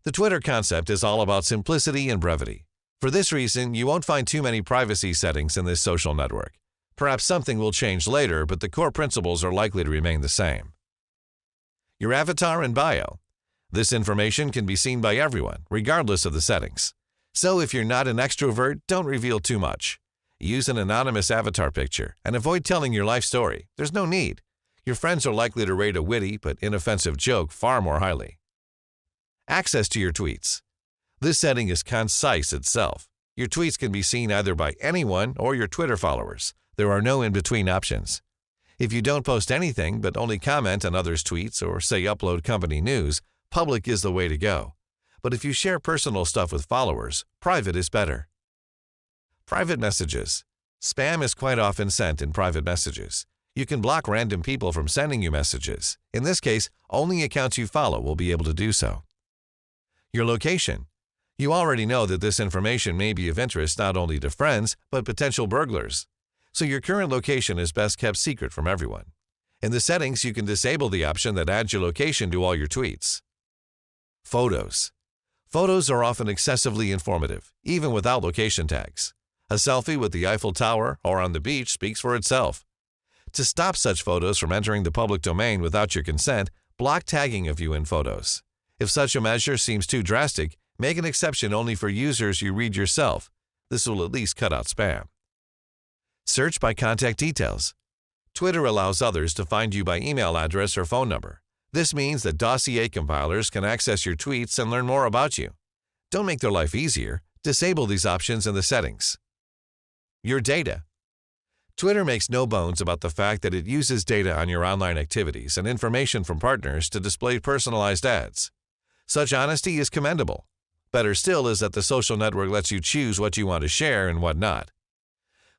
The Twitter concept is all about simplicity and brevity. For this reason, you won't find too many privacy settings in this social network. Perhaps something will change later, but the core principles are likely to remain the same. Your avatar and bio. This information can be seen by everyone, regardless of the settings. So if you're not an extrovert, don't reveal too much. Use an anonymous avatar picture and avoid telling your life story. There's no need. Your friends are likely to rate a witty but inoffensive joke far more highly. Access to your tweets. This setting is concise itself. Your tweets can be seen either by anyone or your Twitter followers. There are no in-between options. If you don't post anything but only comment on others' tweets or say upload company news, public is the way to go. But if you share personal stuff with followers, private is better. Private messages. Spam is quite often sent in private messages. You can block random people from sending you messages. In this case, only accounts you follow will be able to do so. Your location. You already know that this information may be of interest not only to friends, but potential burglars. So your current location is best kept secret from everyone. In the settings, you can disable the option that adds your location to all your tweets. Photos. Photos are often excessively informative, even without location tags. A selfie with the Eiffel Tower or on the beach speaks for itself. To stop such photos from entering the public domain without your consent, block tagging of you in photos. If such a measure seems too drastic, make an exception only for users you read yourself. This will at least cut out spam. Search by contact details. Twitter allows others to find you by email address or phone number. This means that dossier compilers can access your tweets and learn more about you. Don't make their life easier. Disable these options in the settings. Your data. Twitter makes no bones about the fact that it uses data on your online activities and information from partners to display personalized ads. Such honesty is commendable. Better still is that the social network lets you choose what you want to share and what not.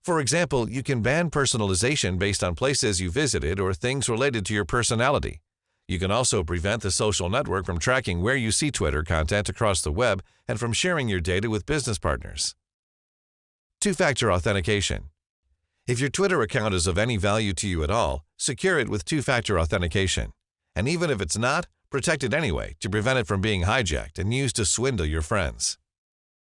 For example, you can ban personalization based on places you visited or things related to your personality. You can also prevent the social network from tracking where you see Twitter content across the web and from sharing your data with business partners. Two-factor authentication. If your Twitter account is of any value to you at all, secure it with two-factor authentication. And even if it's not, protect it anyway to prevent it from being hijacked and used to swindle your friends.